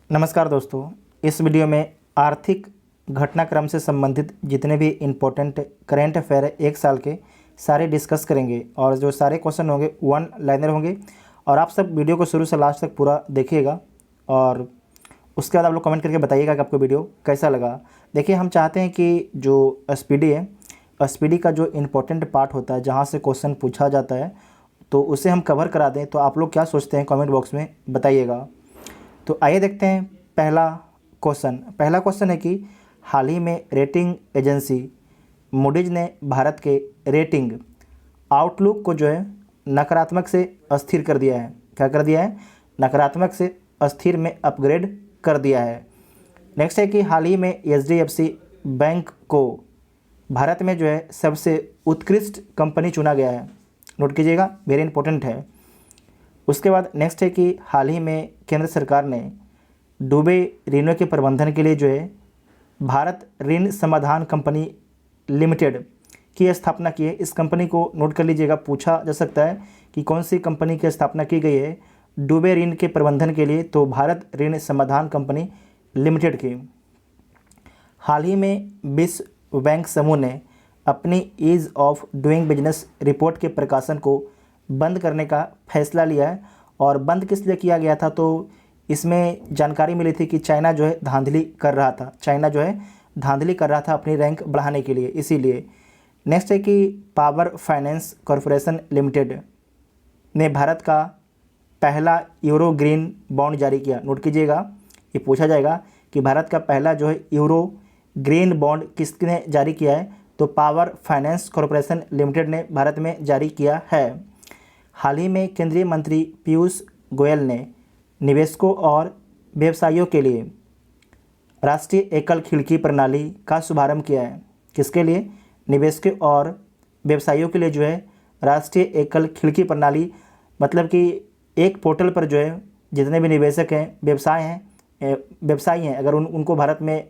नमस्कार दोस्तों, इस वीडियो में आर्थिक घटनाक्रम से संबंधित जितने भी इम्पोर्टेंट करेंट अफेयर है एक साल के सारे डिस्कस करेंगे और जो सारे क्वेश्चन होंगे वन लाइनर होंगे और आप सब वीडियो को शुरू से लास्ट तक पूरा देखिएगा और उसके बाद आप लोग कमेंट करके बताइएगा कि आपको वीडियो कैसा लगा। देखिए, हम चाहते हैं कि जो एसपीडी है, एसपीडी का जो इम्पोर्टेंट पार्ट होता है जहाँ से क्वेश्चन पूछा जाता है तो उसे हम कवर करा दें। तो आप लोग क्या सोचते हैं कमेंट बॉक्स में बताइएगा। तो आइए देखते हैं पहला क्वेश्चन है कि हाल ही में रेटिंग एजेंसी मूडीज ने भारत के रेटिंग आउटलुक को जो है नकारात्मक से अस्थिर कर दिया है। क्या कर दिया है? नकारात्मक से अस्थिर में अपग्रेड कर दिया है। नेक्स्ट है कि हाल ही में एचडीएफसी बैंक को भारत में जो है सबसे उत्कृष्ट कंपनी चुना गया है। नोट कीजिएगा, वेरी इंपॉर्टेंट है। उसके बाद नेक्स्ट है कि हाल ही में केंद्र सरकार ने डूबे ऋणों के प्रबंधन के लिए जो है भारत ऋण समाधान कंपनी लिमिटेड की स्थापना की है। इस कंपनी को नोट कर लीजिएगा, पूछा जा सकता है कि कौन सी कंपनी की स्थापना की गई है डूबे ऋण के प्रबंधन के लिए, तो भारत ऋण समाधान कंपनी लिमिटेड की। हाल ही में विश्व बैंक समूह ने अपनी ease of doing business report के प्रकाशन को बंद करने का फैसला लिया है। और बंद किस लिए किया गया था? तो इसमें जानकारी मिली थी कि चाइना जो है धांधली कर रहा था अपनी रैंक बढ़ाने के लिए, इसीलिए। नेक्स्ट है कि पावर फाइनेंस कॉरपोरेशन लिमिटेड ने भारत का पहला यूरो ग्रीन बॉन्ड जारी किया। नोट कीजिएगा, ये पूछा जाएगा कि भारत का पहला जो है यूरो ग्रीन बॉन्ड किसने जारी किया है? तो पावर फाइनेंस कॉरपोरेशन लिमिटेड ने भारत में जारी किया है। हाल ही में केंद्रीय मंत्री पीयूष गोयल ने निवेशकों और व्यवसायियों के लिए राष्ट्रीय एकल खिड़की प्रणाली का शुभारंभ किया है। किसके लिए? निवेशकों और व्यवसायियों के लिए जो है राष्ट्रीय एकल खिड़की प्रणाली, मतलब कि एक पोर्टल पर जो है जितने भी निवेशक हैं, व्यवसायी हैं, अगर उनको भारत में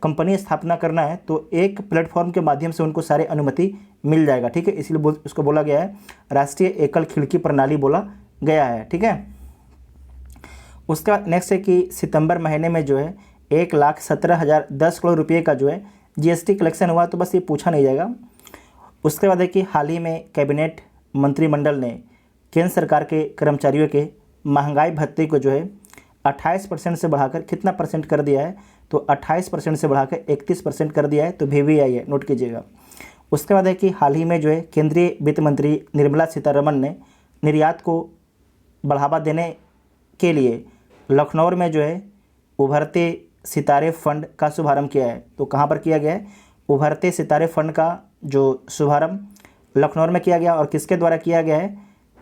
कंपनी स्थापना करना है तो एक प्लेटफॉर्म के माध्यम से उनको सारे अनुमति मिल जाएगा। ठीक है, इसलिए उसको बोला गया है राष्ट्रीय एकल खिड़की प्रणाली बोला गया है। ठीक है। उसका नेक्स्ट है कि सितंबर महीने में जो है 1,17,010 करोड़ रुपये का जो है जीएसटी कलेक्शन हुआ। तो बस ये पूछा नहीं जाएगा। उसके बाद है कि हाल ही में कैबिनेट मंत्रिमंडल ने केंद्र सरकार के कर्मचारियों के महंगाई भत्ते को जो है 28% से बढ़ाकर कितना परसेंट कर दिया है? तो 28% से बढ़ाकर 31% कर दिया है। तो VVI है, नोट कीजिएगा। उसके बाद है कि हाल ही में जो है केंद्रीय वित्त मंत्री निर्मला सीतारमण ने निर्यात को बढ़ावा देने के लिए लखनऊ में जो है उभरते सितारे फंड का शुभारंभ किया है। तो कहाँ पर किया गया है? उभरते सितारे फंड का जो शुभारंभ लखनऊ में किया गया। और किसके द्वारा किया गया है?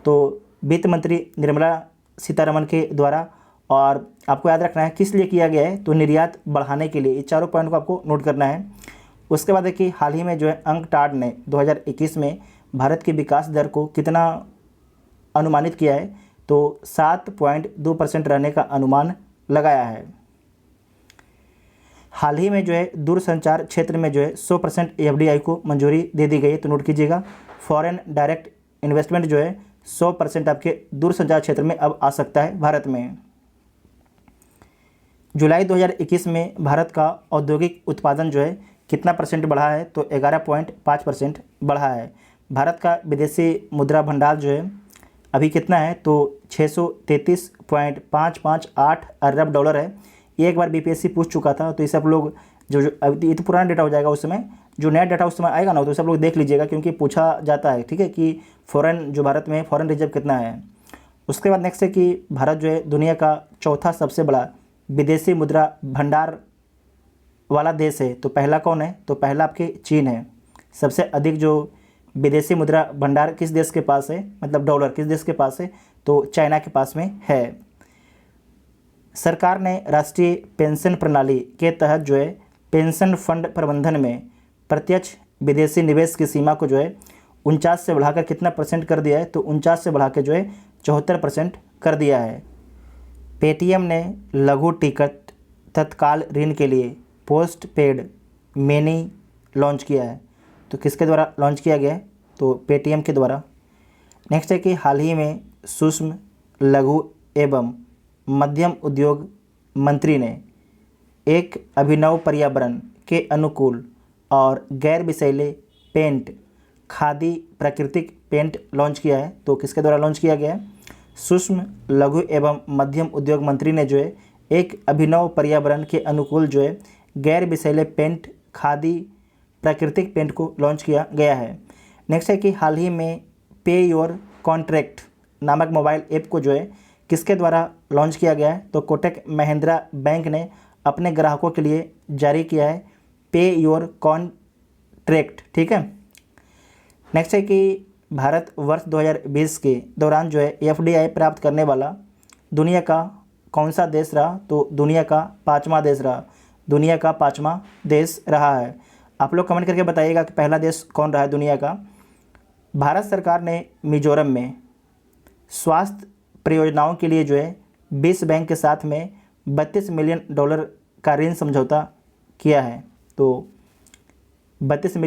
तो वित्त मंत्री निर्मला सीतारमण के द्वारा। और आपको याद रखना है किस लिए किया गया है? तो निर्यात बढ़ाने के लिए। ये चारों पॉइंट को आपको नोट करना है। उसके बाद है कि हाल ही में जो है अंकटाड ने 2021 में भारत की विकास दर को कितना अनुमानित किया है? तो 7.2% रहने का अनुमान लगाया है। हाल ही में जो है दूरसंचार क्षेत्र में जो है 100% FDI को मंजूरी दे दी गई है। तो नोट कीजिएगा, फॉरेन डायरेक्ट इन्वेस्टमेंट जो है 100% आपके दूरसंचार क्षेत्र में अब आ सकता है भारत में। जुलाई 2021 में भारत का औद्योगिक उत्पादन जो है कितना परसेंट बढ़ा है? तो 11.5% बढ़ा है। भारत का विदेशी मुद्रा भंडार जो है अभी कितना है? तो 633.558 अरब डॉलर है। ये एक बार BPSC पूछ चुका था, तो ये सब लोग जो अभी ये तो पुराना डेटा हो जाएगा, उस समय जो नया डेटा उस समय आएगा ना, तो सब लोग देख लीजिएगा क्योंकि पूछा जाता है। ठीक है, कि फॉरेन जो भारत में फॉरेन रिजर्व कितना है। उसके बाद नेक्स्ट है कि भारत जो है दुनिया का चौथा सबसे बड़ा विदेशी मुद्रा भंडार वाला देश है। तो पहला कौन है? तो पहला आपके चीन है। सबसे अधिक जो विदेशी मुद्रा भंडार किस देश के पास है, मतलब डॉलर किस देश के पास है? तो चाइना के पास में है। सरकार ने राष्ट्रीय पेंशन प्रणाली के तहत जो है पेंशन फंड प्रबंधन में प्रत्यक्ष विदेशी निवेश की सीमा को जो है 49 से बढ़ाकर कितना परसेंट कर दिया है? तो 49 से बढ़ा के जो है 74% कर दिया है। पेटीएम ने लघु टिकट तत्काल ऋण के लिए पोस्ट पेड मनी लॉन्च किया है। तो किसके द्वारा लॉन्च किया गया है? तो पेटीएम के द्वारा। नेक्स्ट है कि हाल ही में सूक्ष्म लघु एवं मध्यम उद्योग मंत्री ने एक अभिनव पर्यावरण के अनुकूल और गैर विषैले पेंट खादी प्राकृतिक पेंट लॉन्च किया है। तो किसके द्वारा लॉन्च किया गया है? सूक्ष्म लघु एवं मध्यम उद्योग मंत्री ने जो है एक अभिनव पर्यावरण के अनुकूल जो है गैर विषैले पेंट खादी प्राकृतिक पेंट को लॉन्च किया गया है। नेक्स्ट है कि हाल ही में पे योर कॉन्ट्रैक्ट नामक मोबाइल ऐप को जो है किसके द्वारा लॉन्च किया गया है? तो कोटक महिंद्रा बैंक ने अपने ग्राहकों के लिए जारी किया है पे योर कॉन्ट्रैक्ट। ठीक है। नेक्स्ट है कि भारत वर्ष 2020 के दौरान जो है एफडीआई प्राप्त करने वाला दुनिया का कौन सा देश रहा? तो दुनिया का 5वां देश रहा। दुनिया का 5वां देश रहा है। आप लोग कमेंट करके बताइएगा कि पहला देश कौन रहा है दुनिया का। भारत सरकार ने मिजोरम में स्वास्थ्य परियोजनाओं के लिए जो है विश्व बैंक के साथ में $32 मिलियन का ऋण समझौता किया है। तो 32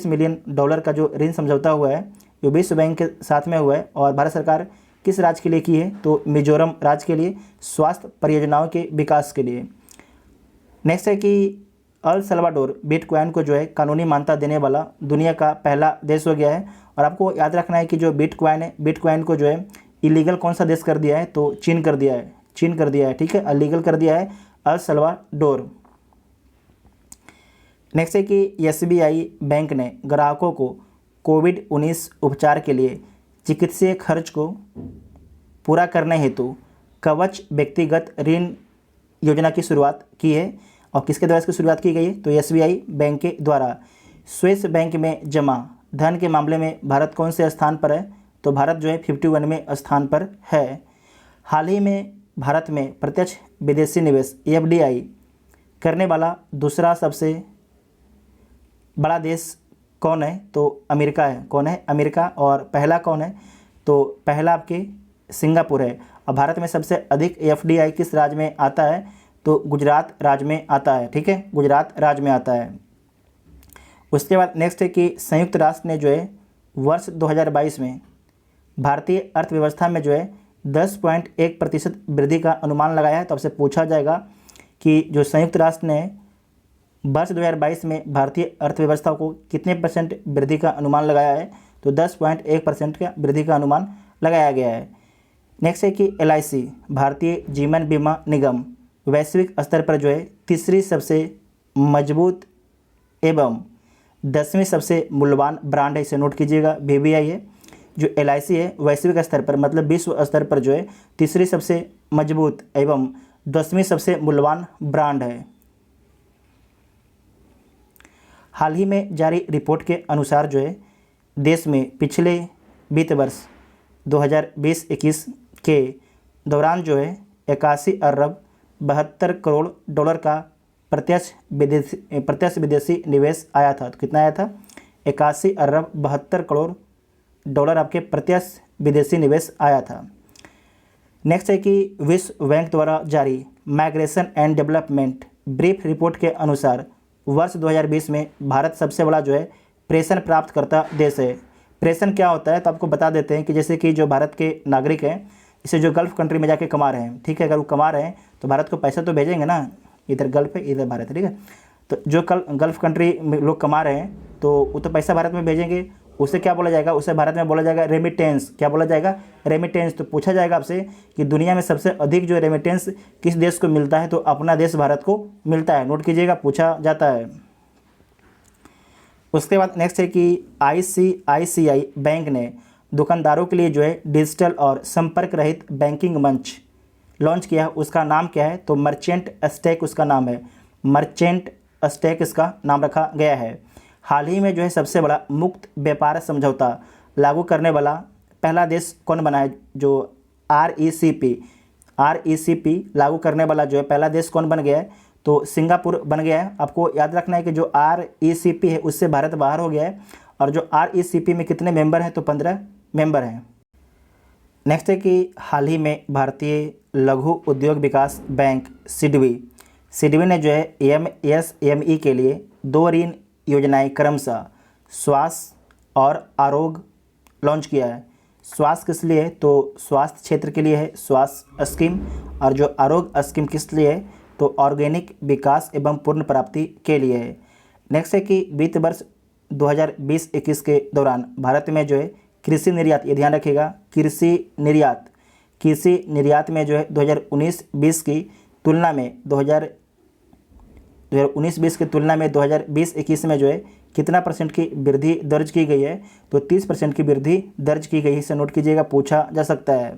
मिलियन डॉलर का जो ऋण समझौता हुआ है जो विश्व बैंक के साथ में हुआ है और भारत सरकार किस राज्य के लिए की है? तो मिजोरम राज्य के लिए स्वास्थ्य परियोजनाओं के विकास के लिए। नेक्स्ट है कि अल सल्वाडोर बिटकॉइन को जो है कानूनी मान्यता देने वाला दुनिया का पहला देश हो गया है। और आपको याद रखना है कि जो बिटकॉइन है बिटकॉइन को जो है इलीगल कौन सा देश कर दिया है? तो चीन कर दिया है। चीन कर दिया है। ठीक है, इलीगल कर दिया है अल सल्वाडोर। नेक्स्ट है कि एसबीआई बैंक ने ग्राहकों को कोविड-19 उपचार के लिए चिकित्सीय खर्च को पूरा करने हेतु कवच व्यक्तिगत ऋण योजना की शुरुआत की है। और किसके द्वारा इसकी शुरुआत की गई है? तो एसबीआई बैंक के द्वारा। स्विस बैंक में जमा धन के मामले में भारत कौन से स्थान पर है? तो भारत जो है 51वें स्थान पर है। हाल ही में भारत में प्रत्यक्ष विदेशी निवेश एफडीआई करने वाला दूसरा सबसे बड़ा देश कौन है? तो अमेरिका है। कौन है? अमेरिका। और पहला कौन है? तो पहला आपके सिंगापुर है। और भारत में सबसे अधिक एफडीआई किस राज्य में आता है? तो गुजरात राज्य में आता है। ठीक है, गुजरात राज्य में आता है। उसके बाद नेक्स्ट है कि संयुक्त राष्ट्र ने जो है वर्ष 2022 में भारतीय अर्थव्यवस्था में जो है 10.1% वृद्धि का अनुमान लगाया है। तो आपसे पूछा जाएगा कि जो संयुक्त राष्ट्र ने वर्ष 2022 में भारतीय अर्थव्यवस्था को कितने % वृद्धि का अनुमान लगाया है? तो 10.1% का वृद्धि का अनुमान लगाया गया है। नेक्स्ट है कि एलआईसी भारतीय जीवन बीमा निगम वैश्विक स्तर पर जो है तीसरी सबसे मजबूत एवं 10वीं सबसे मूल्यवान ब्रांड है। इसे नोट कीजिएगा, वीबीआई है। जो एलआईसी है वैश्विक स्तर पर मतलब विश्व स्तर पर जो है तीसरी सबसे मजबूत एवं 10वीं सबसे मूल्यवान ब्रांड है। हाल ही में जारी रिपोर्ट के अनुसार जो है देश में पिछले वित्त वर्ष 2020-21 के दौरान जो है 81 अरब 72 करोड़ डॉलर का प्रत्यक्ष विदेशी निवेश आया था। तो कितना आया था? 81 अरब 72 करोड़ डॉलर आपके प्रत्यक्ष विदेशी निवेश आया था। नेक्स्ट है कि विश्व बैंक द्वारा जारी migration and development brief report के अनुसार वर्ष 2020 में भारत सबसे बड़ा जो है प्रेषण प्राप्तकर्ता देश है। प्रेषण क्या होता है? तो आपको बता देते हैं कि जैसे कि जो भारत के नागरिक हैं इसे जो गल्फ़ कंट्री में जाके कमा रहे हैं, ठीक है, अगर वो कमा रहे हैं तो भारत को पैसा तो भेजेंगे ना। इधर गल्फ़ है, इधर भारत है, ठीक है। तो जो कल गल्फ़ कंट्री में लोग कमा रहे हैं तो वो तो पैसा भारत में भेजेंगे। उसे क्या बोला जाएगा? उसे भारत में बोला जाएगा रेमिटेंस। क्या बोला जाएगा? रेमिटेंस। तो पूछा जाएगा आपसे कि दुनिया में सबसे अधिक जो रेमिटेंस किस देश को मिलता है? तो अपना देश भारत को मिलता है। नोट कीजिएगा, पूछा जाता है। उसके बाद नेक्स्ट है कि आईसीआईसीआई बैंक ने दुकानदारों के लिए जो है डिजिटल और संपर्क रहित बैंकिंग मंच लॉन्च किया है। उसका नाम क्या है? तो मर्चेंट स्टैक उसका नाम है। मर्चेंट स्टैक इसका नाम रखा गया है। हाल ही में जो है सबसे बड़ा मुक्त व्यापार समझौता लागू करने वाला पहला देश कौन बना है? जो आरईसीपी लागू करने वाला जो है पहला देश कौन बन गया है? तो सिंगापुर बन गया है। आपको याद रखना है कि जो आरईसीपी है उससे भारत बाहर हो गया है। और जो आरईसीपी में कितने मेंबर हैं? तो 15 मेंबर हैं। नेक्स्ट है कि हाल ही में भारतीय लघु उद्योग विकास बैंक सिडबी ने जो है एमएसएमई के लिए 2 ऋण योजनाएं क्रमशः स्वास्थ्य और आरोग्य लॉन्च किया है। स्वास्थ्य किस लिए है, तो स्वास्थ्य क्षेत्र के लिए है स्वास्थ्य स्कीम। और जो आरोग्य स्कीम किस लिए है, तो ऑर्गेनिक विकास एवं पूर्ण प्राप्ति के लिए है। नेक्स्ट है कि वित्त वर्ष 2020-21 के दौरान भारत में जो है कृषि निर्यात, ये ध्यान रखिएगा, कृषि निर्यात में जो है 2019-20 की तुलना में 2019-20 की तुलना में 2020-21 में जो है कितना परसेंट की वृद्धि दर्ज की गई है, तो 30% की वृद्धि दर्ज की गई है। इसे नोट कीजिएगा, पूछा जा सकता है।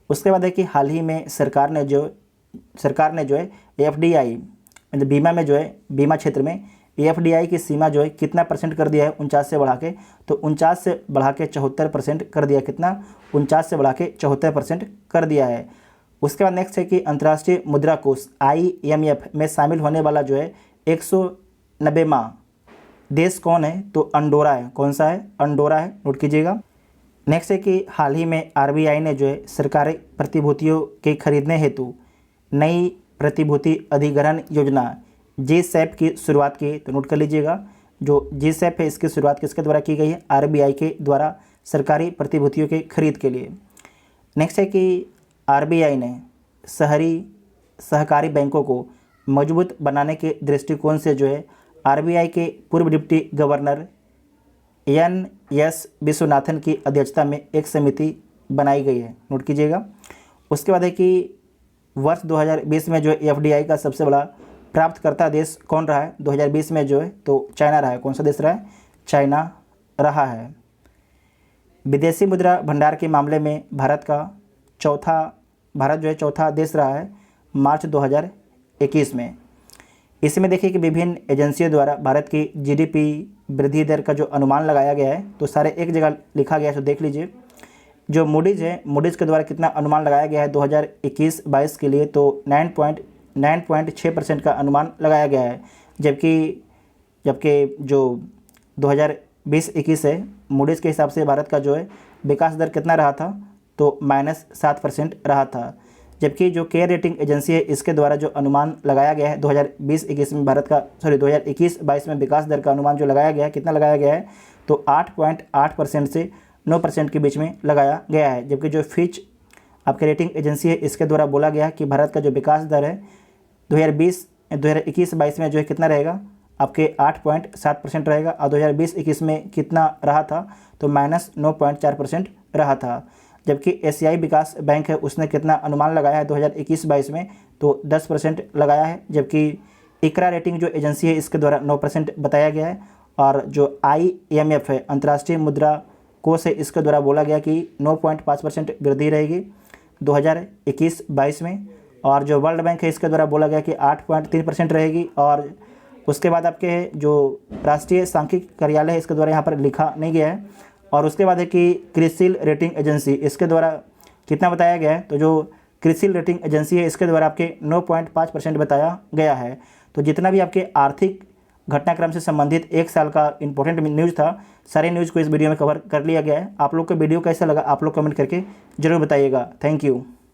उसके बाद है कि हाल ही में सरकार ने जो है FDI मतलब बीमा में जो है बीमा क्षेत्र में FDI की सीमा जो है कितना परसेंट कर दिया है, 49 से बढ़ा के, तो 49 से बढ़ा के 74% कर दिया। कितना? 49 से बढ़ा के 74% कर दिया है। उसके बाद नेक्स्ट है कि अंतर्राष्ट्रीय मुद्रा कोष IMF में शामिल होने वाला जो है 190वां देश कौन है, तो अंडोरा है। कौन सा है? अंडोरा है, नोट कीजिएगा। नेक्स्ट है कि हाल ही में RBI ने जो है सरकारी प्रतिभूतियों के खरीदने हेतु नई प्रतिभूति अधिग्रहण योजना GSAP की शुरुआत की, तो नोट कर लीजिएगा। जो GSAP है इसकी शुरुआत किसके द्वारा की गई है? RBI के द्वारा सरकारी प्रतिभूतियों के खरीद के लिए। नेक्स्ट है कि RBI ने शहरी सहकारी बैंकों को मजबूत बनाने के दृष्टिकोण से जो है RBI के पूर्व डिप्टी गवर्नर NS विश्वनाथन की अध्यक्षता में एक समिति बनाई गई है, नोट कीजिएगा। उसके बाद है कि वर्ष 2020 में जो है FDI का सबसे बड़ा प्राप्तकर्ता देश कौन रहा है? 2020 में जो है तो चाइना रहा है। कौन सा देश रहा है? चाइना रहा है। विदेशी मुद्रा भंडार के मामले में भारत जो है चौथा देश रहा है मार्च 2021 में। इसमें देखिए कि विभिन्न एजेंसियों द्वारा भारत की GDP वृद्धि दर का जो अनुमान लगाया गया है, तो सारे एक जगह लिखा गया है, तो देख लीजिए। जो मूडीज़ है, मूडीज़ के द्वारा कितना अनुमान लगाया गया है 2021-22 के लिए, तो 9.6% का अनुमान लगाया गया है। जबकि जो 2020-21 है मूडीज़ के हिसाब से भारत का जो है विकास दर कितना रहा था, तो -7% रहा था। जबकि जो केयर रेटिंग एजेंसी है इसके द्वारा जो अनुमान लगाया गया है 2020-21 में 2021-22 में विकास दर का अनुमान जो लगाया गया है, कितना लगाया गया है, तो 8.8% से 9% के बीच में लगाया गया है। जबकि जो फिच आपके रेटिंग एजेंसी है इसके द्वारा बोला गया है कि भारत का जो विकास दर है 2021-22 में जो है कितना रहेगा, आपके 8.7% रहेगा। और 2020-21 में कितना रहा था, तो -9.4% रहा था। जबकि एशियाई विकास बैंक है उसने कितना अनुमान लगाया है 2021-22 में, तो 10% लगाया है। जबकि इकरा रेटिंग जो एजेंसी है इसके द्वारा 9% बताया गया है। और जो IMF है अंतर्राष्ट्रीय मुद्रा कोष है इसके द्वारा बोला गया कि 9.5% वृद्धि रहेगी 2021-22 में। और जो वर्ल्ड बैंक है इसके द्वारा बोला गया कि 8.3% रहेगी। और उसके बाद आपके जो राष्ट्रीय सांख्यिकी कार्यालय है इसके द्वारा यहाँ पर लिखा नहीं गया है। और उसके बाद है कि क्रिसिल रेटिंग एजेंसी इसके द्वारा कितना बताया गया है, तो जो क्रिसिल रेटिंग एजेंसी है इसके द्वारा आपके 9.5% बताया गया है। तो जितना भी आपके आर्थिक घटनाक्रम से संबंधित एक साल का इंपॉर्टेंट न्यूज़ था, सारे न्यूज़ को इस वीडियो में कवर कर लिया गया है। आप लोग को वीडियो कैसा लगा आप लोग कमेंट करके ज़रूर बताइएगा। Thank you.